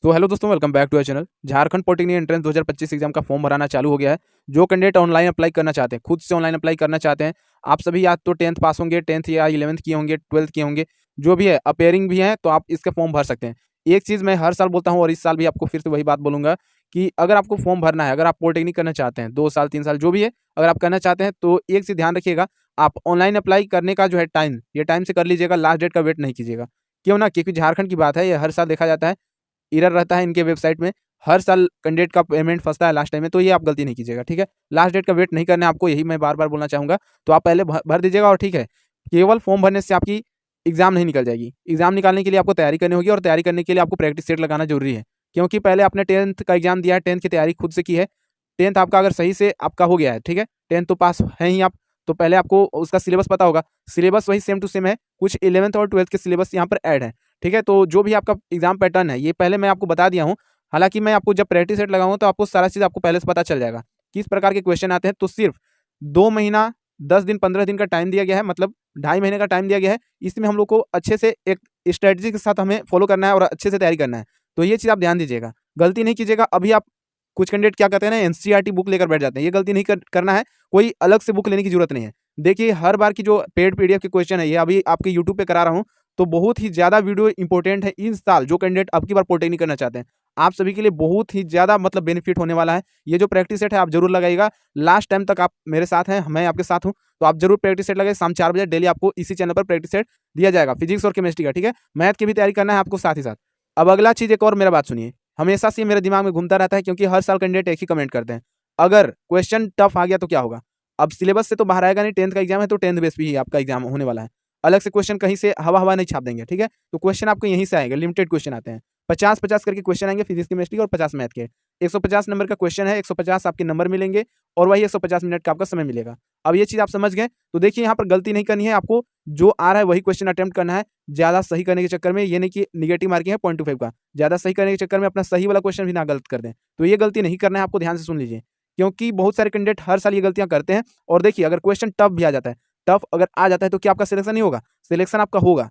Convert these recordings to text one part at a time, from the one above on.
तो हेलो दोस्तों, welcome back to our channel. Jharkhand polytechnic entrance 2025 exam का फॉर्म भराना चालू हो गया है। जो कैंडिडेट ऑनलाइन अप्लाई करना चाहते हैं, खुद से ऑनलाइन अप्लाई करना चाहते हैं, आप सभी या तो 10th पास होंगे, 10th या 11th किए होंगे, 12th किए होंगे, जो भी है अपेयरिंग भी है, तो आप इसका फॉर्म भर सकते हैं। एक चीज़ मैं हर साल बोलता हूँ और इस साल भी आपको फिर से वही बात बोलूँगा कि अगर आपको फॉर्म भरना है, अगर आप पॉलिटेक्निक करना चाहते हैं 2 साल 3 साल जो भी है, अगर आप करना चाहते हैं तो एक चीज़ ध्यान रखिएगा, आप ऑनलाइन अप्लाई करने का जो है टाइम, ये टाइम से कर लीजिएगा, लास्ट डेट का वेट नहीं कीजिएगा। क्यों ना, क्योंकि झारखंड की बात है, ये हर साल देखा जाता है, एरर रहता है इनके वेबसाइट में, हर साल कैंडिडेट का पेमेंट फँसता है लास्ट टाइम में, तो ये आप गलती नहीं कीजिएगा, ठीक है? लास्ट डेट का वेट नहीं करना है आपको, यही मैं बार-बार बोलना चाहूँगा। तो आप पहले भर दीजिएगा और ठीक है, केवल फॉर्म भरने से आपकी एग्ज़ाम नहीं निकल जाएगी। एग्ज़ाम निकालने के लिए आपको तैयारी करनी होगी और तैयारी करने के लिए आपको प्रैक्टिस सेट लगाना ज़रूरी है। क्योंकि पहले आपने 10th का एग्ज़ाम दिया है, 10th की तैयारी खुद से की है, 10th आपका अगर सही से आपका हो गया है, ठीक है? 10th तो पास हैं ही आप, तो पहले आपको उसका सिलेबस पता होगा। सिलेबस वही सेम टू सेम है, कुछ 11th और 12th के सिलेबस यहाँ पर ऐड हैं, ठीक है? तो जो भी आपका एग्ज़ाम पैटर्न है, ये पहले मैं आपको बता दिया हूँ। हालाँकि मैं आपको जब प्रैक्टिस सेट लगाऊँगा तो आपको सारा चीज़ आपको पहले से पता चल जाएगा, किस प्रकार के क्वेश्चन आते हैं। तो सिर्फ़ 2 महीना, 10 दिन, 15 दिन का टाइम दिया गया है, मतलब ढाई महीने का टाइम दिया गया है। इसमें हम लोग को अच्छे से एक स्ट्रैटेजी के साथ हमें फॉलो करना है और अच्छे से तैयारी करना है। तो ये चीज़ आप ध्यान दीजिएगा, गलती नहीं कीजिएगा। अभी आप कुछ कैंडिडेट क्या कहते हैं ना, एनसीईआरटी बुक लेकर बैठ जाते हैं, ये गलती नहीं करना है। कोई अलग से बुक लेने की ज़रूरत नहीं है। देखिए, हर बार की जो पेड पीडीएफ के क्वेश्चन है, ये अभी आपके यूट्यूब पे करा रहा हूँ, तो बहुत ही ज़्यादा वीडियो इंपॉर्टेंट है इस साल। जो कैंडिडेट अब की बार पॉलिटेक्निक करना चाहते हैं, आप सभी के लिए बहुत ही ज़्यादा मतलब बेनिफिट होने वाला है। ये जो प्रैक्टिस सेट है आप ज़रूर लगाइएगा। लास्ट टाइम तक आप मेरे साथ हैं, मैं आपके साथ हूँ, तो आप ज़रूर प्रैक्टिस सेट लगाइए। शाम 4 बजे डेली आपको इसी चैनल पर प्रैक्टिस सेट दिया जाएगा, फिजिक्स और केमिस्ट्री का, ठीक है? मैथ की भी तैयारी करना है आपको साथ ही साथ। अब अगला चीज़ एक और मेरा बात सुनिए, हमेशा से ये मेरे दिमाग में घूमता रहता है, क्योंकि हर साल कैंडिडेट एक ही कमेंट करते हैं, अगर क्वेश्चन टफ आ गया तो क्या होगा? अब सिलेबस से तो बाहर आएगा नहीं, 10th का एग्जाम है तो 10th बेस पे ही आपका एग्जाम होने वाला है। अलग से क्वेश्चन कहीं से हवा-हवा नहीं छाप देंगे, ठीक है? तो क्वेश्चन आपको यहीं से आएंगे, लिमिटेड क्वेश्चन आते हैं। 50-50 करके क्वेश्चन आएंगे फिजिक्स, केमिस्ट्री और 50 मैथ के। 150 नंबर का क्वेश्चन है, 150 आपके नंबर मिलेंगे और वही 150 मिनट का आपका समय मिलेगा। अब ये चीज़ आप समझ गए, तो देखिए यहाँ पर गलती नहीं करनी है आपको, जो आ रहा है वही क्वेश्चन अटेम्प्ट करना है। ज़्यादा सही करने के चक्कर में, ये नहीं कि नेगेटिव मार्किंग है 0.25 का, ज़्यादा सही करने के चक्कर में अपना सही वाला क्वेश्चन भी ना गलत कर दें। तो ये गलती नहीं करना है आपको, ध्यान से सुन लीजिए, क्योंकि बहुत सारे कैंडिडेट हर साल ये गलतियाँ करते हैं। और देखिए, अगर क्वेश्चन टफ भी आ जाता है, टफ अगर आ जाता है तो क्या आपका सिलेक्शन नहीं होगा? सिलेक्शन आपका होगा।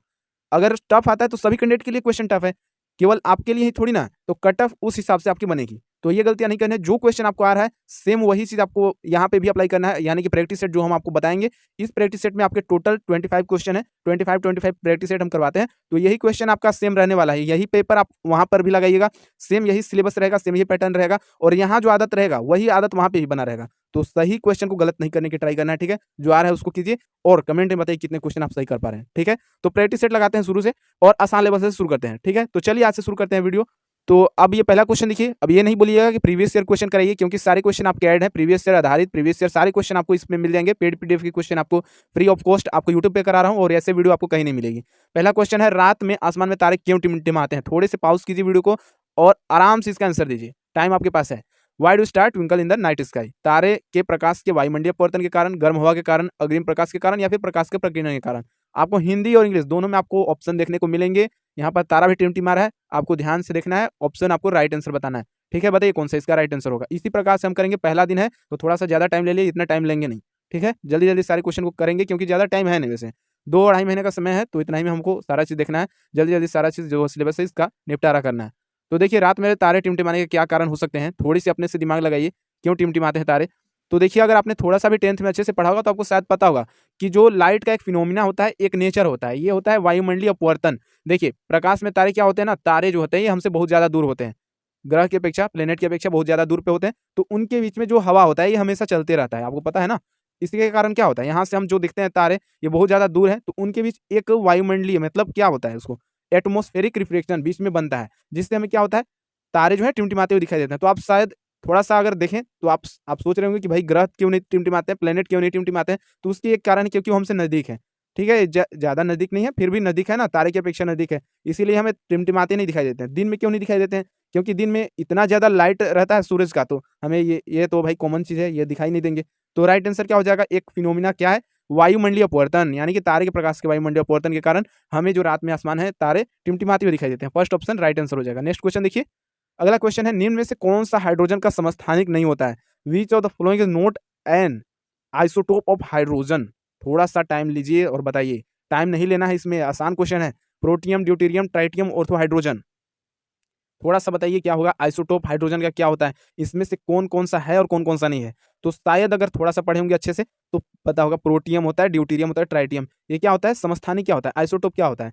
अगर टफ आता है तो सभी कैंडिडेट के लिए क्वेश्चन टफ है, केवल आपके लिए ही थोड़ी ना, तो कट ऑफ उस हिसाब से आपकी बनेगी। तो ये गलतियाँ नहीं करनी है, जो क्वेश्चन आपको आ रहा है सेम वही चीज़ आपको यहाँ पे भी अप्लाई करना है, यानी कि प्रैक्टिस सेट जो हम आपको बताएँगे, इस प्रैक्टिस सेट में आपके टोटल 25 क्वेश्चन है, 25 प्रैक्टिस सेट हम करवाते हैं, तो यही क्वेश्चन आपका सेम रहने वाला है, यही पेपर आप वहाँ पर भी लगाइएगा, सेम यही सिलेबस रहेगा, सेम यही पैटर्न रहेगा और यहाँ जो आदत रहेगा, वही आदत वहाँ पे भी बना रहेगा। तो सही क्वेश्चन को गलत नहीं करने की ट्राई करना है, ठीक है? जो आ रहा है उसको कीजिए और कमेंट में बताइए कितने क्वेश्चन आप सही कर पा रहे हैं, ठीक है? तो प्रैक्टिस सेट लगाते हैं शुरू से और आसान लेवल से शुरू करते हैं, ठीक है? तो चलिए आज से शुरू करते हैं वीडियो। तो अब ये पहला क्वेश्चन देखिए, अब ये नहीं बोलिएगा कि प्रीवियस ईयर क्वेश्चन कराइए, क्योंकि सारे क्वेश्चन आपके ऐड हैं, प्रीवियस ईयर आधारित, प्रीवियस ईयर सारे क्वेश्चन आपको इसमें मिल जाएंगे। पेड पीडीएफ के क्वेश्चन आपको फ्री ऑफ कॉस्ट आपको यूट्यूब पे करा रहा हूँ और ऐसे वीडियो आपको कहीं नहीं मिलेगी। पहला क्वेश्चन है, रात में आसमान में तारे क्यों टिमटिमाते हैं? थोड़े से पॉज कीजिए वीडियो को और आराम से इसका आंसर दीजिए, टाइम आपके पास है। Why do star twinkle in the night sky? तारे के प्रकाश के वायुमंडलीय परिवर्तन के कारण, गर्म हवा के कारण, अग्रिम प्रकाश के कारण या फिर प्रकाश के प्रकीर्णन के कारण? आपको हिंदी और इंग्लिश दोनों में आपको ऑप्शन देखने को मिलेंगे। यहाँ पर तारा भी टिमटिमा रहा है, आपको ध्यान से देखना है, ऑप्शन आपको राइट आंसर बताना है, ठीक है? बताइए कौन सा इसका राइट आंसर होगा। इसी प्रकार से हम करेंगे, पहला दिन है तो थोड़ा सा ज़्यादा टाइम ले लिए, इतना टाइम लेंगे नहीं, ठीक है? जल्दी-जल्दी सारे क्वेश्चन को करेंगे, क्योंकि ज़्यादा टाइम है नहीं, वैसे 2 ढाई महीने का समय है, तो इतना ही में हमको सारा चीज़ देखना है। जल्दी-जल्दी सारा चीज़ जो सिलेबस है इसका निपटारा करना है। तो देखिए, रात में तारे टिमटिमाने के क्या कारण हो सकते हैं? थोड़ी-सी अपने से दिमाग लगाइए, क्यों टिमटिमाते हैं तारे? तो देखिए, अगर आपने थोड़ा-सा भी 10th में अच्छे से पढ़ा होगा तो आपको शायद पता होगा कि जो लाइट का एक फिनोमिना होता है, एक नेचर होता है, ये होता है वायुमंडलीय अपवर्तन। देखिए, प्रकाश में तारे क्या होते हैं ना, तारे जो होते हैं ये हमसे बहुत ज़्यादा दूर होते हैं। ग्रह की अपेक्षा, प्लेनेट की अपेक्षा बहुत ज़्यादा दूर पे होते हैं, तो उनके बीच में जो हवा होता है ये हमेशा चलते रहता है, आपको पता है ना? इसी के कारण क्या होता है, यहाँ से हम जो दिखते हैं तारे, ये बहुत ज़्यादा दूर हैं, तो उनके बीच एक वायुमंडलीय मतलब क्या होता है उसको, एटमॉस्फेरिक रिफ्लेक्शन बीच में बनता है, जिससे हमें क्या होता है, तारे जो है टिमटिमाते हुए दिखाई देते हैं। तो आप शायद थोड़ा-सा अगर देखें तो आप सोच रहे होंगे कि भाई ग्रह क्यों नहीं टिमटिमाते हैं, प्लेनेट क्यों नहीं टिमटिमाते हैं? तो उसकी एक कारण है क्योंकि वो हमसे नज़दीक है, ठीक है? ज़्यादा नज़दीक नहीं है, फिर भी नज़दीक है ना, तारे की अपेक्षा नज़दीक है, इसीलिए हमें टिमटिमाते नहीं दिखाई देते हैं। दिन में क्यों नहीं दिखाई देते हैं? क्योंकि दिन में इतना ज़्यादा लाइट रहता है सूरज का, तो हमें ये तो भाई कॉमन चीज़ है, ये दिखाई नहीं देंगे। तो राइट आंसर क्या हो जाएगा? एक फिनोमिना क्या है? वायुमंडलीय अपवर्तन, यानी कि तारे के प्रकाश के वायुमंडलीय अपवर्तन के कारण हमें जो रात में आसमान है, तारे टिमटिमाते हुए दिखाई देते हैं। फर्स्ट ऑप्शन राइट आंसर हो जाएगा। नेक्स्ट क्वेश्चन देखिए, अगला क्वेश्चन है, निम्न में से कौन सा हाइड्रोजन का समस्थानिक नहीं होता है? Which of the following is not an isotope of hydrogen? थोड़ा-सा टाइम लीजिए और बताइए। टाइम नहीं लेना है इसमें, आसान क्वेश्चन है। Protium, deuterium, tritium, ortho hydrogen. थोड़ा सा बताइए क्या होगा, आइसोटोप हाइड्रोजन का क्या होता है, इसमें से कौन कौन सा है और कौन कौन सा नहीं है। तो शायद अगर थोड़ा सा पढ़े होंगे अच्छे से तो पता होगा, प्रोटियम होता है, ड्यूटीरियम होता है, ट्राइटियम। ये क्या होता है, समस्थानिक क्या होता है, आइसोटोप क्या होता है,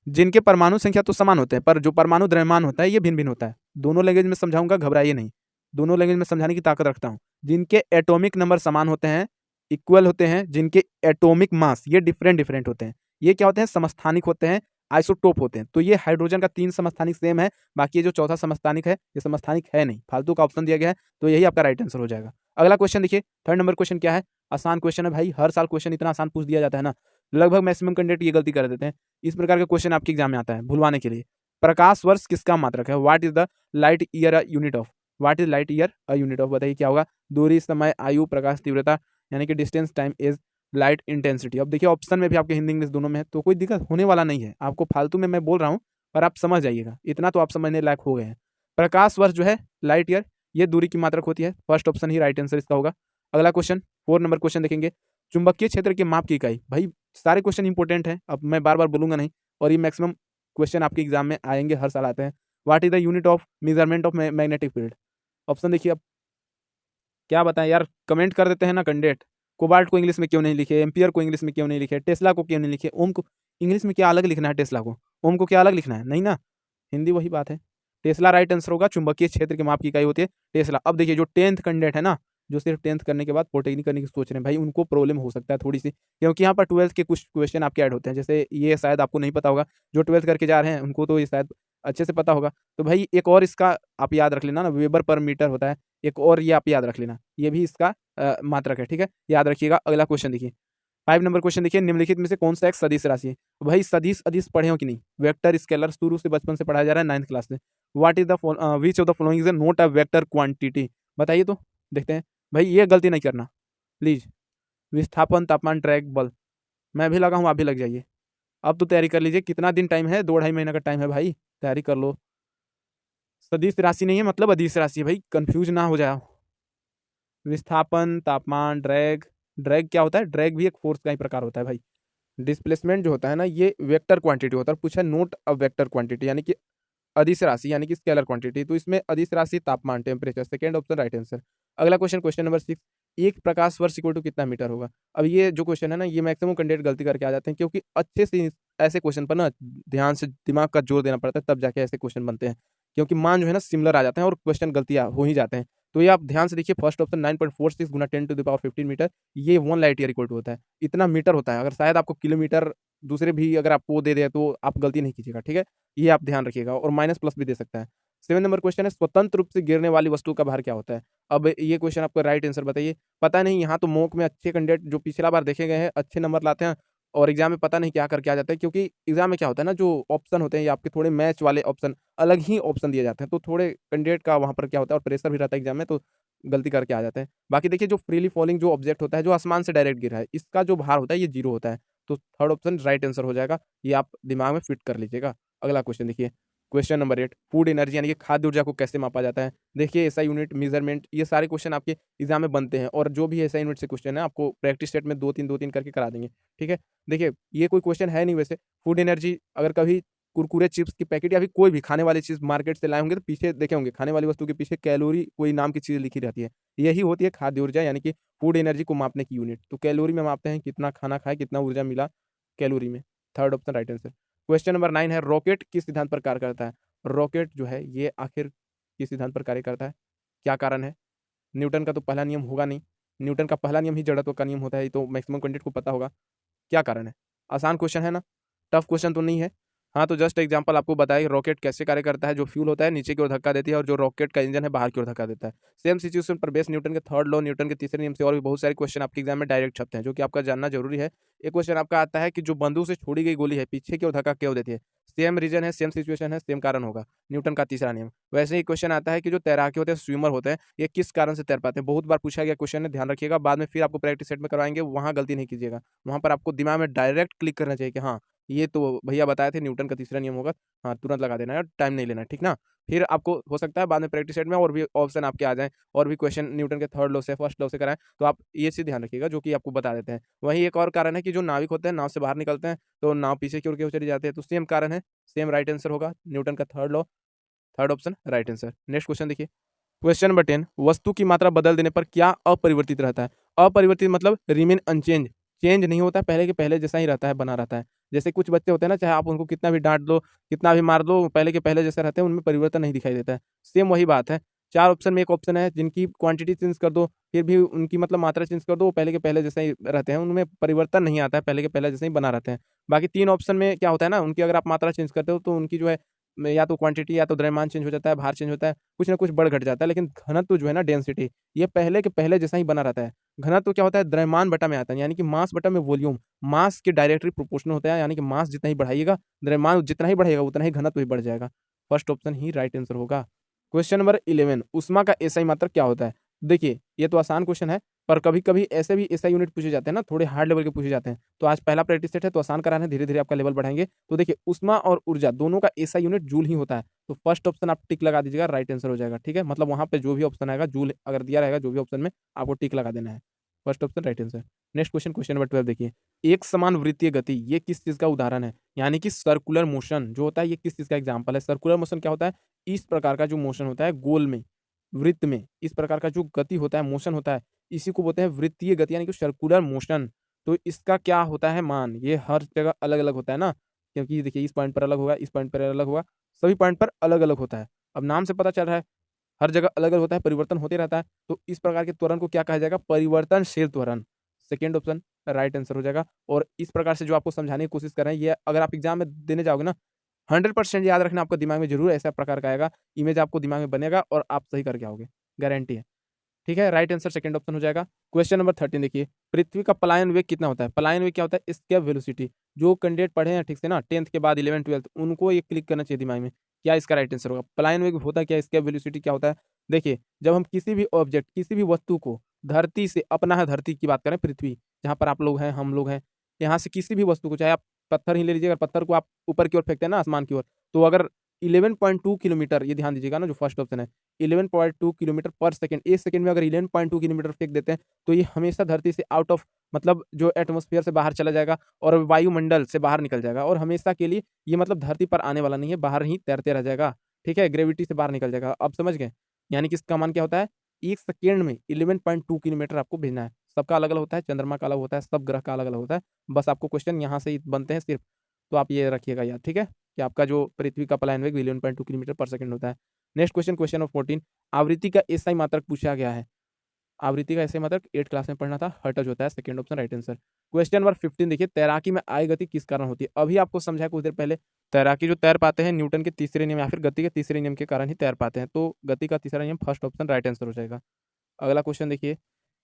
जिनके परमाणु संख्या तो समान होते हैं पर जो परमाणु द्रव्यमान होता है ये भिन्न भिन्न होता है। दोनों लैंग्वेज में समझाऊंगा, घबराइए नहीं, दोनों लैंग्वेज में समझाने की ताकत रखता हूँ। जिनके एटॉमिक नंबर समान होते हैं, इक्वल होते हैं, जिनके एटॉमिक मास ये डिफरेंट डिफरेंट होते हैं, ये क्या होते हैं, समस्थानिक होते हैं, आइसोटोप होते हैं। तो ये हाइड्रोजन का 3 समस्थानिक सेम है, बाकी ये जो चौथा समस्थानिक है ये समस्थानिक है नहीं, फालतू का ऑप्शन दिया गया है, तो यही आपका राइट आंसर हो जाएगा। अगला क्वेश्चन देखिए, थर्ड नंबर क्वेश्चन क्या है, आसान क्वेश्चन है भाई, हर साल क्वेश्चन इतना आसान पूछ दिया जाता है ना, लगभग मैक्सिमम कैंडिडेट ये गलती कर देते हैं। इस प्रकार का क्वेश्चन आपके एग्जाम में आता है भुलवाने के लिए। प्रकाश वर्ष किसका मात्रक है, what is the light year a unit of, what is light year a unit of, बताइए क्या होगा, दूरी, समय, आयु, प्रकाश तीव्रता, यानी कि distance, time, age, light intensity. अब देखिए ऑप्शन में भी आपके हिंदी इंग्लिश दोनों में है, तो कोई दिक्कत होने वाला नहीं है, आपको फालतू में मैं बोल रहा हूँ पर आप समझ जाइएगा, इतना तो आप समझने लायक हो गए हैं। प्रकाश वर्ष जो है लाइट ईयर, ये दूरी की मात्रक होती है, फर्स्ट ऑप्शन ही राइट आंसर इसका होगा। अगला क्वेश्चन 4 नंबर क्वेश्चन देखेंगे, चुंबकीय क्षेत्र के माप की इकाई। भाई सारे क्वेश्चन इंपॉर्टेंट हैं, अब मैं बार बार बोलूंगा नहीं, और ये मैक्सिमम क्वेश्चन आपके एग्जाम में आएंगे, हर साल आते हैं। What is the unit of measurement of magnetic field, option देखिए। अब क्या बताएं यार, कमेंट कर देते हैं ना कैंडिडेट, कोबाल्ट को इंग्लिश में क्यों नहीं लिखे, एम्पियर को इंग्लिश में क्यों नहीं लिखे, टेस्ला को क्यों नहीं लिखे, ओम को इंग्लिश में क्या अलग लिखना है, टेस्ला को, ओम को क्या अलग लिखना है, नहीं ना, हिंदी वही बात है। टेस्ला राइट आंसर होगा, चुंबकीय क्षेत्र के माप की इकाई होती है टेस्ला। अब देखिए जो 10th कैंडिडेट है ना, जो सिर्फ 10th करने के बाद पॉलिटेक्निक करने की सोच रहे हैं, भाई उनको प्रॉब्लम हो सकता है थोड़ी सी, क्योंकि यहाँ पर 12th के कुछ क्वेश्चन आपके ऐड होते हैं, जैसे ये शायद आपको नहीं पता होगा, जो 12th करके जा रहे हैं उनको तो ये शायद अच्छे से पता होगा। तो भाई एक और इसका आप याद रख लेना ना, वेबर पर मीटर होता है, एक और ये आप याद रख लेना, ये भी इसका मात्रक है, ठीक है, याद रखिएगा। अगला क्वेश्चन देखिए, 5 नंबर क्वेश्चन देखिए, निम्नलिखित में से कौन सा एक सदिश राशि है। तो भाई सदिश अदिश पढ़े हो कि नहीं, वेक्टर स्केलर शुरू से बचपन से पढ़ाया जा रहा है 9th क्लास से। What is the which of the following is not a vector quantity, बताइए तो, देखते हैं। भाई ये गलती नहीं करना प्लीज, विस्थापन, तापमान, ड्रैग, बल, मैं भी लगा हूँ, आप भी लग जाइए। अब तो तैयारी कर लीजिए, कितना दिन टाइम है, 2-2.5 महीने का टाइम है भाई, तैयारी कर लो। सदिश राशि नहीं है मतलब अदिश राशि है भाई, कंफ्यूज ना हो जाओ। विस्थापन, तापमान, ड्रैग, ड्रैग क्या होता है, ड्रैग भी एक फोर्स का ही प्रकार होता है भाई। डिस्प्लेसमेंट जो होता है ना, ये वेक्टर क्वांटिटी होता है, पूछा नोट अ वेक्टर क्वांटिटी, यानी कि अदिश राशि, यानी कि स्केलर क्वांटिटी, तो इसमें अदिश राशि, तापमान, temperature, second option right answer. अगला क्वेश्चन, क्वेश्चन नंबर 6, एक प्रकाश वर्ष इक्वल टू कितना मीटर होगा। अब ये जो क्वेश्चन है ना, ये मैक्सिमम कैंडिडेट गलती करके आ जाते हैं, क्योंकि अच्छे से ऐसे क्वेश्चन पर ना ध्यान से दिमाग का जोर देना पड़ता है, तब जाके ऐसे क्वेश्चन बनते हैं, क्योंकि मान जो है ना सिमिलर आ जाते हैं और क्वेश्चन गलतियां हो ही जाते हैं। तो ये आप ध्यान से देखिए, फर्स्ट ऑप्शन 9.46 गुना 10⁻15 मीटर, ये 1 लाइट ईयर इक्वल टू होता है, इतना मीटर होता है। अगर शायद आपको किलोमीटर दूसरे भी अगर आपको दे दे तो आप गलती नहीं कीजिएगा, ठीक है, ये आप ध्यान रखिएगा, और माइनस प्लस भी दे सकता है। 7 नंबर क्वेश्चन है, स्वतंत्र रूप से गिरने वाली वस्तु का भार क्या होता है। अब ये क्वेश्चन आपका राइट आंसर बताइए। पता नहीं, यहाँ तो मॉक में अच्छे कैंडिडेट जो पिछला बार देखे गए हैं अच्छे नंबर लाते हैं, और एग्जाम में पता नहीं क्या करके आ जाता है, क्योंकि एग्जाम में क्या होता है ना, जो ऑप्शन होते हैं ये आपके थोड़े मैच वाले ऑप्शन, अलग ही ऑप्शन दिए जाते हैं, तो थोड़े कैंडिडेट का वहाँ पर क्या होता है, और प्रेशर भी रहता है एग्जाम में, तो गलती करके आ जाते हैं। बाकी देखिए, जो फ्रीली फॉलिंग जो ऑब्जेक्ट होता है, जो आसमान से डायरेक्ट गिरा है, इसका जो भार होता है ये 0 होता है, तो थर्ड ऑप्शन राइट आंसर हो जाएगा, ये आप दिमाग में फिट कर लीजिएगा। अगला क्वेश्चन देखिए, क्वेश्चन नंबर 8, फूड एनर्जी यानी कि खाद्य ऊर्जा को कैसे मापा जाता है। देखिए ऐसा यूनिट, मेजरमेंट, ये सारे क्वेश्चन आपके एग्जाम में बनते हैं, और जो भी ऐसा यूनिट से क्वेश्चन है आपको प्रैक्टिस सेट में 2-3 करके करा देंगे, ठीक है। देखिए ये कोई क्वेश्चन है नहीं वैसे, फूड एनर्जी, अगर कभी कुरकुरे चिप्स की पैकेट या फिर कोई भी खाने वाली चीज़ मार्केट से लाए होंगे तो पीछे देखे होंगे, खाने वाली वस्तु के पीछे कैलोरी कोई नाम की चीज़ लिखी रहती है, यही होती है खाद्य ऊर्जा, यानी कि फूड एनर्जी को मापने की यूनिट। तो कैलोरी में मापते हैं कितना खाना खाए, कितना ऊर्जा मिला कैलोरी में, third option right answer. Question number 9 है, रॉकेट किस सिद्धांत पर कार्य करता है। रॉकेट जो है ये आखिर किस सिद्धांत पर कार्य करता है, क्या कारण है। न्यूटन का तो पहला नियम होगा नहीं, न्यूटन का पहला नियम ही जड़त्व का नियम होता है, ये तो मैक्सिमम कैंडिडेट को पता होगा। क्या कारण है, आसान क्वेश्चन है ना, टफ क्वेश्चन तो नहीं है। हाँ तो जस्ट एग्जांपल आपको बताइए, रॉकेट कैसे कार्य करता है, जो फ्यूल होता है नीचे की ओर धक्का देती है, और जो रॉकेट का इंजन है बाहर की ओर धक्का देता है। सेम सिचुएशन पर बेस न्यूटन के थर्ड लॉ, न्यूटन के तीसरे नियम से और भी बहुत सारे क्वेश्चन आपके एग्जाम में डायरेक्ट छपते हैं, जो कि आपका जानना जरूरी है। एक क्वेश्चन आपका आता है कि जो बंदूक से छोड़ी गई गोली है पीछे की ओर धक्का क्यों देती है। सेम रीजन है, सेम सिचुएशन है, सेम कारण होगा, न्यूटन का तीसरा नियम। वैसे ही क्वेश्चन आता है कि जो तैराकी होते हैं, स्विमर होते हैं, ये किस कारण से तैर पाते हैं। बहुत बार पूछा गया क्वेश्चन है, ध्यान रखिएगा, बाद में फिर आपको प्रैक्टिस सेट में करवाएंगे, वहाँ गलती नहीं कीजिएगा, वहाँ पर आपको दिमाग में डायरेक्ट क्लिक करना चाहिए कि हाँ ये तो भैया बताए थे न्यूटन का तीसरा नियम होगा, हाँ तुरंत लगा देना है, टाइम नहीं लेना है, ठीक ना। फिर आपको हो सकता है बाद में प्रैक्टिस सेट में और भी ऑप्शन आपके आ जाएँ, और भी क्वेश्चन न्यूटन के थर्ड लॉ से, फर्स्ट लॉ से कराएं, तो आप ये चीज़ ध्यान रखिएगा, जो कि आपको बता देते हैं। वहीं एक और कारण है कि जो नाविक होते हैं नाव से बाहर निकलते हैं तो नाव पीछे की ओर क्यों चली जाती है, तो सेम कारण है, सेम राइट आंसर होगा न्यूटन का third law. Third option right answer. Next question देखिए, क्वेश्चन नंबर 10, वस्तु की मात्रा बदल देने पर क्या अपरिवर्तित रहता है? अपरिवर्तित मतलब रिमेन अनचेंज, चेंज नहीं होता, पहले के पहले जैसा ही रहता है, बना रहता है। जैसे कुछ बच्चे होते हैं ना, चाहे आप उनको कितना भी डांट दो, कितना भी मार दो, पहले के पहले जैसे रहते हैं, उनमें परिवर्तन नहीं दिखाई देता है। सेम वही बात है। 4 ऑप्शन में एक ऑप्शन है जिनकी क्वांटिटी चेंज कर दो, फिर भी उनकी मतलब मात्रा चेंज कर दो, वो पहले के पहले जैसे ही रहते हैं, उनमें परिवर्तन नहीं आता है, पहले के पहले जैसे ही बना रहते हैं। बाकी 3 ऑप्शन में क्या होता है ना, उनकी अगर आप मात्रा चेंज करते हो तो उनकी जो है या तो क्वांटिटी या तो द्रव्यमान चेंज हो जाता है, भार चेंज होता है, कुछ ना कुछ बढ़ घट जाता है। लेकिन घनत्व जो है ना, डेंसिटी, ये पहले के पहले जैसा ही बना रहता है। घनत्व क्या होता है, द्रव्यमान बटा में आता है, यानी कि मास बटा में वॉल्यूम, मास के डायरेक्टली प्रोपोर्शनल होता है, यानी कि मास जितना ही बढ़ाइएगा, द्रव्यमान जितना ही बढ़ेगा उतना ही घनत्व भी बढ़ जाएगा। फर्स्ट ऑप्शन ही राइट आंसर होगा। क्वेश्चन नंबर 11, ऊष्मा का एसआई मात्रक क्या होता है? देखिए, ये तो आसान क्वेश्चन है, पर कभी-कभी ऐसे भी एसआई यूनिट पूछे जाते हैं ना, थोड़े हार्ड लेवल के पूछे जाते हैं। तो आज पहला प्रैक्टिस सेट है, तो आसान करा रहे हैं, धीरे-धीरे आपका लेवल बढ़ाएँगे। तो देखिए, ऊष्मा और ऊर्जा दोनों का एसआई यूनिट जूल ही होता है। तो फर्स्ट ऑप्शन आप टिक लगा दीजिएगा, राइट आंसर हो जाएगा, ठीक है? मतलब वहाँ पे जो भी ऑप्शन आएगा, जूल अगर दिया रहेगा जो भी ऑप्शन में, आपको टिक लगा देना है। First option right answer. Next question, question number 12 देखिए, एक समान वृत्तीय गति, ये किस चीज़ का उदाहरण है? यानी कि सर्कुलर मोशन जो होता है, ये किस चीज़ का एग्जाम्पल है? सर्कुलर मोशन क्या होता है? इस प्रकार का जो मोशन होता है गोल में, वृत्त में, इस प्रकार का जो गति होता है, मोशन होता है, इसी को बोलते हैं वृत्तीय गति, यानी कि सर्कुलर मोशन। तो इसका क्या होता है मान? ये हर जगह अलग-अलग होता है ना, क्योंकि देखिए इस पॉइंट पर अलग होगा, इस पॉइंट पर अलग होगा, सभी पॉइंट पर अलग-अलग होता है। अब नाम से पता चल रहा है, हर जगह अलग-अलग होता है, परिवर्तन होते रहता है। तो इस प्रकार के त्वरण को क्या कहा जाएगा? परिवर्तनशील त्वरण। सेकंड ऑप्शन राइट आंसर हो जाएगा। और इस प्रकार से जो आपको समझाने की कोशिश कर रहे हैं, ये अगर आप एग्ज़ाम में देने जाओगे ना, 100% याद रखना, आपको दिमाग में ज़रूर ऐसा प्रकार का आएगा, इमेज आपको दिमाग में बनेगा और आप सही करके आओगे, गारंटी है। ठीक है, राइट आंसर सेकंड ऑप्शन हो जाएगा। क्वेश्चन नंबर 13 देखिए, पृथ्वी का पलायन वेग कितना होता है? पलायन वेग क्या होता है? Escape velocity. जो कैंडिडेट पढ़े हैं ठीक से ना 10th के बाद 11th 12th, उनको ये क्लिक करना चाहिए दिमाग में। क्या इसका राइट आंसर होगा? पलायन वेग होता क्या है? एस्केप वेलोसिटी क्या होता है? देखिए, जब हम किसी भी ऑब्जेक्ट, किसी भी वस्तु को धरती से, अपना है धरती की बात करें, पृथ्वी, जहाँ पर आप लोग हैं, हम लोग हैं, यहाँ से किसी भी वस्तु को, चाहे आप पत्थर ही ले लीजिए, अगर पत्थर को आप ऊपर की ओर फेंकते हैं ना, आसमान की ओर, तो अगर 11.2 किलोमीटर, ये ध्यान दीजिएगा ना, जो फर्स्ट ऑप्शन है, 11.2 किलोमीटर पर सेकंड, 1 सेकंड में अगर 11.2 किलोमीटर फेंक देते हैं, तो ये हमेशा धरती से आउट ऑफ, मतलब जो एटमॉस्फेयर से बाहर चला जाएगा और वायुमंडल से बाहर निकल जाएगा, और हमेशा के लिए ये मतलब धरती पर आने वाला नहीं है, बाहर ही तैरते रह जाएगा। ठीक है? ग्रेविटी से बाहर निकल जाएगा। अब समझ गए? यानी कि इसका मान क्या होता है? 1 सेकंड में 11.2 किलोमीटर आपको भेजना है। सबका अलग-अलग होता है, चंद्रमा का अलग होता है, सब ग्रह का अलग-अलग होता है। बस आपको क्वेश्चन यहाँ से ही बनते हैं सिर्फ। तो आप ये रखिएगा याद, ठीक है? कि आपका जो पृथ्वी का पलायन वेग 11.2 किलोमीटर पर सेकंड होता है। नेक्स्ट क्वेश्चन, क्वेश्चन नंबर 14, आवृत्ति का एसआई मात्रक पूछा गया है। आवृत्ति का एसआई मात्रक 8th क्लास में पढ़ना था, हर्ट्ज होता है, second option right answer. Question number 15 देखिए, तैराकी में आई गति किस कारण होती है? अभी आपको समझाया कुछ देर पहले, तैराकी जो तैर पाते हैं, न्यूटन के तीसरे नियम या फिर गति के तीसरे नियम के कारण ही तैर पाते हैं। तो गति का तीसरा नियम, फर्स्ट ऑप्शन राइट आंसर हो जाएगा। अगला क्वेश्चन देखिए,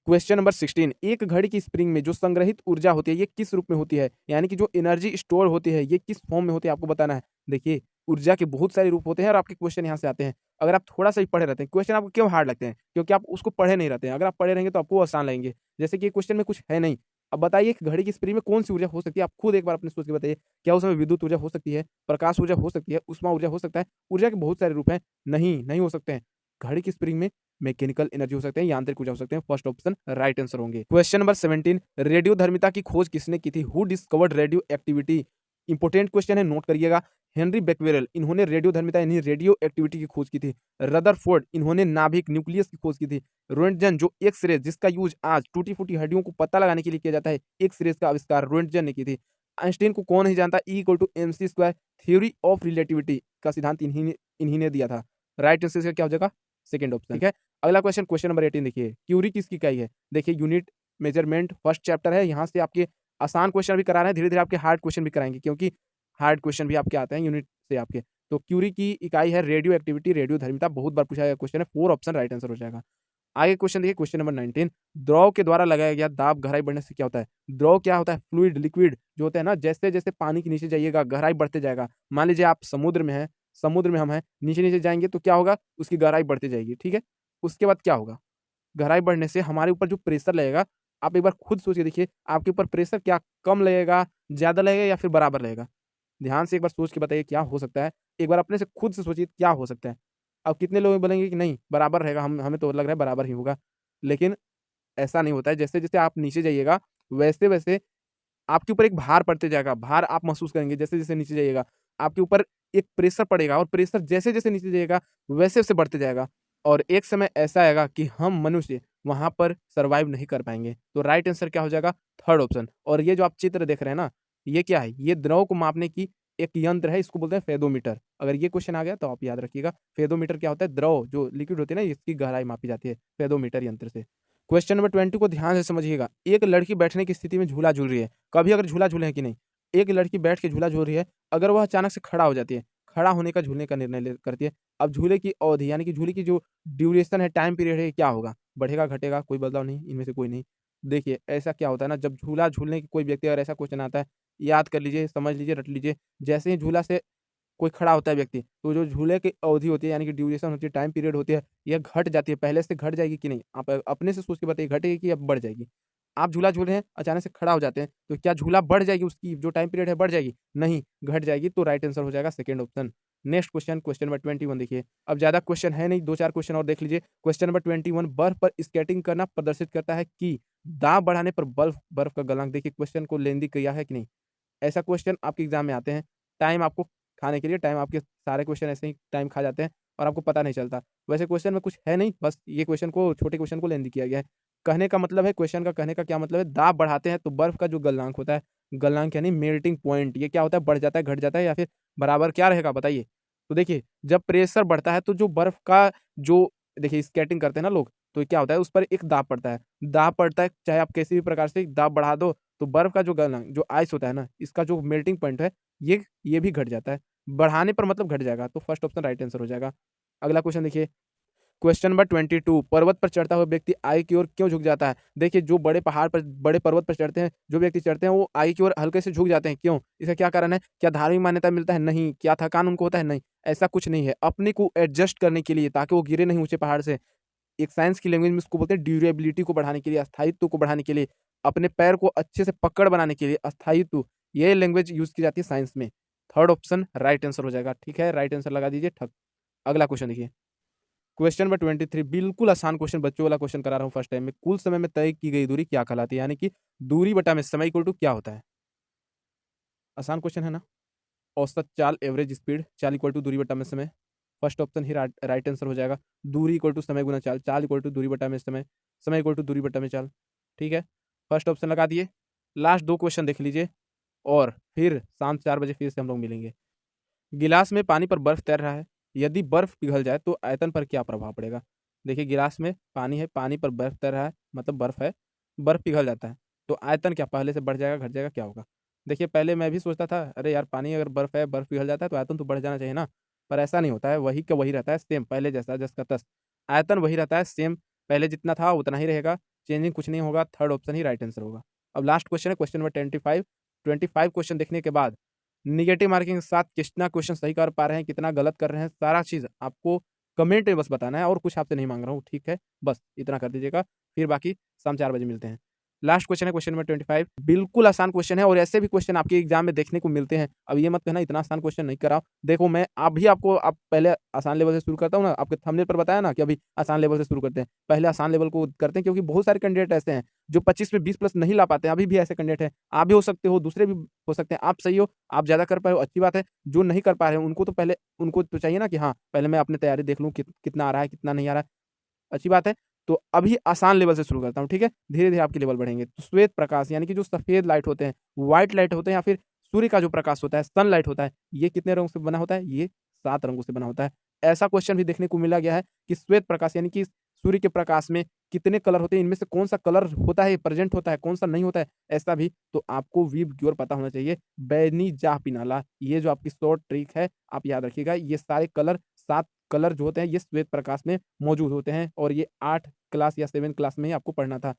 क्वेश्चन नंबर 16, एक घड़ी की स्प्रिंग में जो संग्रहित ऊर्जा होती है, ये किस रूप में होती है? यानी कि जो एनर्जी स्टोर होती है, ये किस फॉर्म में होती है, आपको बताना है। देखिए, ऊर्जा के बहुत सारे रूप होते हैं और आपके क्वेश्चन यहाँ से आते हैं। अगर आप थोड़ा-सा भी पढ़े रहते हैं, क्वेश्चन आपको क्यों हार्ड लगते हैं? क्योंकि आप उसको पढ़े नहीं रहते हैं। अगर आप पढ़े रहेंगे तो आपको आसान लगेंगे। जैसे कि क्वेश्चन में कुछ है नहीं। अब बताइए कि घड़ी की स्प्रिंग में कौन-सी ऊर्जा हो सकती है? आप खुद एक बार अपने सोच के बताइए। क्या उसमें विद्युत ऊर्जा हो सकती है? प्रकाश ऊर्जा हो सकती है? ऊष्मा ऊर्जा हो सकता है? ऊर्जा के बहुत सारे रूप हैं। नहीं, नहीं हो सकते हैं। घड़ी की स्प्रिंग में मैकेनिकल एनर्जी हो सकते हैं, यांत्रिक ऊर्जा हो सकते हैं। फर्स्ट ऑप्शन राइट आंसर होंगे। क्वेश्चन नंबर 17, रेडियोधर्मिता की खोज किसने की थी? Who discovered radio activity? Important question है, नोट करिएगा। हेनरी बेक्वेरेल, इन्होंने रेडियोधर्मिता यानी रेडियो एक्टिविटी की खोज की थी। रदरफोर्ड, इन्होंने नाभिक न्यूक्लियस की खोज की थी। रोएंटगन, जो एक्स रे, जिसका यूज आज टूटी-फूटी हड्डियों को पता लगाने के लिए किया जाता है, एक्स रेज का आविष्कार रोएंटगन ने की थी। आइंस्टीन को कौन नहीं जानता? E equal to mc square, theory of relativity का सिद्धांत इन्हीं ने दिया था। राइट आंसर इसका क्या हो जाएगा? सेकंड ऑप्शन, ठीक है? अगला क्वेश्चन, क्वेश्चन नंबर 18 देखिए, क्यूरी किसकी इकाई है? देखिए, यूनिट मेजरमेंट फर्स्ट चैप्टर है, यहाँ से आपके आसान क्वेश्चन भी करा रहे हैं, धीरे-धीरे आपके हार्ड क्वेश्चन भी कराएँगे, क्योंकि हार्ड क्वेश्चन भी आपके आते हैं यूनिट से आपके। तो क्यूरी की इकाई है रेडियो एक्टिविटी, रेडियोधर्मिता, बहुत बार पूछा गया क्वेश्चन है, 4 ऑप्शन राइट आंसर हो जाएगा। आगे क्वेश्चन देखिए, क्वेश्चन नंबर 19, द्रव के द्वारा लगाया गया दाब गहराई बढ़ने से क्या होता है? द्रव क्या होता है? फ्लूइड, लिक्विड जो होता है ना, जैसे-जैसे पानी के नीचे जाइएगा, गहराई बढ़ते जाएगा। मान लीजिए आप समुद्र में हैं, समुद्र में हम हैं, नीचे-नीचे जाएँगे तो क्या होगा? उसकी गहराई बढ़ती जाएगी, ठीक है? उसके बाद क्या होगा? गहराई बढ़ने से हमारे ऊपर जो प्रेशर लगेगा, आप एक बार खुद सोच के देखिए, आपके ऊपर प्रेशर क्या कम लगेगा, ज़्यादा लगेगा या फिर बराबर लगेगा? ध्यान से एक बार सोच के बताइए क्या हो सकता है? एक बार अपने से खुद से सोचिए क्या हो सकता है? अब कितने लोग बोलेंगे कि नहीं बराबर रहेगा, हमें तो लग रहा है बराबर ही होगा। लेकिन ऐसा नहीं होता है, जैसे-जैसे आप नीचे जाइएगा, वैसे-वैसे आपके ऊपर एक भार पड़ते जाएगा, भार आप महसूस करेंगे जैसे-जैसे नीचे जाइएगा। आपके ऊपर एक प्रेशर पड़ेगा और प्रेशर जैसे-जैसे नीचे जाएगा वैसे-वैसे बढ़ते जाएगा और एक समय ऐसा आएगा कि हम मनुष्य वहाँ पर सर्वाइव नहीं कर पाएँगे। तो राइट आंसर क्या हो जाएगा? Third option. और ये जो आप चित्र देख रहे हैं ना, ये क्या है? ये द्रव को मापने की एक यंत्र है, इसको बोलते हैं फेदोमीटर। अगर ये क्वेश्चन आ गया तो आप याद रखिएगा, फेदोमीटर क्या होता है? द्रव जो लिक्विड होती है ना, इसकी गहराई मापी जाती है फेदोमीटर यंत्र से। क्वेश्चन नंबर 20 को ध्यान से समझिएगा। एक लड़की बैठने की स्थिति में झूला झूल रही है। कभी अगर झूला झूले हैं कि नहीं? एक लड़की बैठ के झूला झूल रही है, अगर वह अचानक से खड़ा हो जाती है, खड़ा होने का झूलने का निर्णय ले करती है। अब झूले की अवधि यानी कि झूले की जो ड्यूरेशन है, टाइम पीरियड है, ये क्या होगा? बढ़ेगा, घटेगा? कोई बदलाव नहीं, इनमें से कोई नहीं। देखिए, ऐसा क्या होता है ना, जब झूला झूलने की कोई व्यक्ति अगर ऐसा क्वेश्चन आता है, याद कर लीजिए, समझ लीजिए, रट लीजिए। जैसे ही झूला से कोई खड़ा होता है व्यक्ति, तो जो झूले की अवधि होती है यानी कि ड्यूरेशन होती है, टाइम पीरियड होती है, यह घट जाती है। पहले से घट जाएगी कि नहीं? आप अपने से सोच के बताइए, घटेगी कि अब बढ़ जाएगी? आप झूला झूल रहे हैं, अचानक से खड़ा हो जाते हैं, तो क्या झूला बढ़ जाएगी, उसकी जो टाइम पीरियड है बढ़ जाएगी? नहीं, घट जाएगी। तो राइट आंसर हो जाएगा second option. Next question, question number 21 देखिए। अब ज़्यादा क्वेश्चन है नहीं, 2-4 क्वेश्चन और देख लीजिए। क्वेश्चन नंबर 21, बर्फ पर स्केटिंग करना प्रदर्शित करता है कि दाब बढ़ाने पर बर्फ बर्फ का गलनांक। देखिए क्वेश्चन को लेंदी किया है कि नहीं? ऐसा क्वेश्चन आपके एग्ज़ाम में आते हैं। टाइम आपको खाने के लिए, टाइम आपके सारे क्वेश्चन ऐसे ही टाइम खा जाते हैं और आपको पता नहीं चलता। वैसे क्वेश्चन में कुछ है नहीं, बस ये क्वेश्चन को, छोटे क्वेश्चन को लेंदी किया गया है। कहने का मतलब है, क्वेश्चन का कहने का क्या मतलब है, दाब बढ़ाते हैं तो बर्फ का जो गलनांक होता है, गलनांक यानी मेल्टिंग पॉइंट, ये क्या होता है? बढ़ जाता है, घट जाता है या फिर बराबर क्या रहेगा बताइए? तो देखिए, जब प्रेशर बढ़ता है तो जो बर्फ का जो, देखिए स्केटिंग करते हैं ना लोग, तो क्या होता है, उस पर एक दाब पड़ता है। दाब पड़ता है, चाहे आप किसी भी प्रकार से दाब बढ़ा दो, तो बर्फ का जो गलनांक, जो आइस होता है ना, इसका जो मेल्टिंग पॉइंट है, ये भी घट जाता है। बढ़ाने पर मतलब घट जाएगा, तो फर्स्ट ऑप्शन राइट आंसर हो जाएगा। अगला क्वेश्चन देखिए, क्वेश्चन नंबर 22, पर्वत पर चढ़ता हुआ व्यक्ति आगे की ओर क्यों झुक जाता है? देखिए, जो बड़े पहाड़ पर, बड़े पर्वत पर चढ़ते हैं, जो व्यक्ति चढ़ते हैं, वो आगे की ओर हल्के से झुक जाते हैं, क्यों? इसका क्या कारण है? क्या धार्मिक मान्यता मिलता है? नहीं। क्या थकान उनको होता है? नहीं। ऐसा कुछ नहीं है। अपने को एडजस्ट करने के लिए, ताकि वो गिरे नहीं ऊँचे पहाड़ से। एक साइंस की लैंग्वेज में इसको बोलते हैं ड्यूरेबिलिटी को बढ़ाने के लिए, स्थायित्व को बढ़ाने के लिए, अपने पैर को अच्छे से पकड़ बनाने के लिए, स्थायित्व, ये लैंग्वेज यूज़ की जाती है साइंस में। थर्ड ऑप्शन राइट आंसर हो जाएगा, ठीक है? राइट आंसर लगा दीजिए ठक। अगला क्वेश्चन देखिए, क्वेश्चन नंबर 23, बिल्कुल आसान क्वेश्चन, बच्चों वाला क्वेश्चन करा रहा हूँ फर्स्ट टाइम में। कुल समय में तय की गई दूरी क्या कहलाती है? यानी कि दूरी बटा में समय इक्वल टू क्या होता है? आसान क्वेश्चन है ना? औसत चाल, एवरेज स्पीड, चाल इक्वल टू दूरी बटा में समय। फर्स्ट ऑप्शन ही राइट आंसर हो जाएगा। दूरी इक्वल टू समय गुना चाल, चाल इक्वल टू दूरी बटा में समय, समय इक्वल टू दूरी बटा में चाल। ठीक है? फर्स्ट ऑप्शन लगा दिए। लास्ट 2 क्वेश्चन देख लीजिए और फिर शाम 4 बजे फिर से हम लोग मिलेंगे। गिलास में पानी पर बर्फ तैर रहा है। यदि बर्फ पिघल जाए तो आयतन पर क्या प्रभाव पड़ेगा? देखिए, गिलास में पानी है, पानी पर बर्फ तैर रहा है, मतलब बर्फ है, बर्फ पिघल जाता है, तो आयतन क्या पहले से बढ़ जाएगा, घट जाएगा, क्या होगा? देखिए, पहले मैं भी सोचता था, अरे यार, पानी अगर बर्फ है, बर्फ पिघल जाता है तो आयतन तो बढ़ जाना चाहिए ना, पर ऐसा नहीं होता है, वही का वही रहता है, सेम पहले जैसा, जस का तस। आयतन वही रहता है, सेम पहले जितना था उतना ही रहेगा, चेंजिंग कुछ नहीं होगा, थर्ड ऑप्शन ही राइट आंसर होगा। अब लास्ट क्वेश्चन है, क्वेश्चन नंबर 25। 25 क्वेश्चन देखने के बाद नेगेटिव मार्किंग के साथ कितना क्वेश्चन सही कर पा रहे हैं, कितना गलत कर रहे हैं, सारा चीज़ आपको कमेंट में बस बताना है और कुछ आपसे नहीं माँग रहा हूँ, ठीक है? बस इतना कर दीजिएगा, फिर बाकी शाम 4 बजे मिलते हैं। लास्ट क्वेश्चन है, क्वेश्चन नंबर 25, बिल्कुल आसान क्वेश्चन है और ऐसे भी क्वेश्चन आपके एग्ज़ाम में देखने को मिलते हैं। अब ये मत कहना इतना आसान क्वेश्चन नहीं कराओ। देखो, मैं अभी आपको अब पहले आसान लेवल से शुरू करता हूँ ना, आपके थंबनेल पर बताया ना कि अभी आसान लेवल से शुरू करते हैं। पहले आसान लेवल को करते हैं, क्योंकि बहुत सारे कैंडिडेट ऐसे हैं जो 25 में 20 प्लस नहीं ला पाते हैं, अभी भी ऐसे कैंडिडेट हैं। आप भी हो सकते हो, दूसरे भी हो सकते हैं। आप सही हो, आप ज़्यादा कर पाए हो, अच्छी बात है। जो नहीं कर पा रहे हैं, उनको तो चाहिए ना कि हाँ, पहले मैं अपनी तैयारी देख लूँ, कितना आ रहा है, कितना नहीं आ रहा है। अच्छी बात है। तो अभी आसान लेवल से शुरू करता हूँ, ठीक है? धीरे-धीरे आपके लेवल बढ़ेंगे। तो श्वेत प्रकाश यानी कि जो सफ़ेद लाइट होते हैं, व्हाइट लाइट होते हैं या फिर सूर्य का जो प्रकाश होता है, सनलाइट होता है, ये कितने रंगों से बना होता है? ये 7 रंगों से बना होता है। ऐसा क्वेश्चन भी देखने को मिला गया है कि श्वेत प्रकाश यानी कि सूर्य के प्रकाश में कितने कलर होते हैं? इनमें से कौन-सा कलर होता है, प्रेज़ेंट होता है, कौन-सा नहीं होता है? ऐसा भी तो आपको वीव क्योर पता होना चाहिए। बैनी जाह पिनाला, ये जो आपकी शॉर्ट ट्रिक है, आप याद रखिएगा। ये सारे कलर, 7 कलर जो होते हैं, ये श्वेत प्रकाश में मौजूद होते हैं और ये 8 क्लास या 7 क्लास में ही आपको पढ़ना था,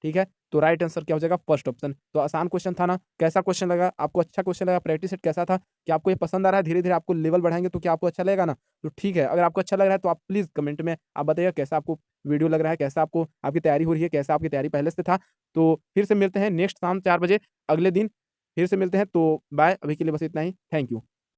ठीक है? तो राइट आंसर क्या हो जाएगा? First option. तो आसान क्वेश्चन था ना? कैसा क्वेश्चन लगा? आपको अच्छा क्वेश्चन लगा? प्रैक्टिस सेट कैसा था? क्या आपको ये पसंद आ रहा है? धीरे-धीरे आपको लेवल बढ़ाएँगे तो क्या आपको अच्छा लगेगा ना? तो ठीक है, अगर आपको अच्छा लग रहा है तो आप प्लीज़ कमेंट में आप बताइएगा कैसा आपको वीडियो लग रहा है, कैसा आपको आपकी तैयारी हो रही है, कैसा आपकी तैयारी पहले से था? तो फिर से मिलते हैं नेक्स्ट शाम 4 बजे, अगले दिन फिर से मिलते हैं, तो बाय, अभी के लिए बस इतना ही। Thank you.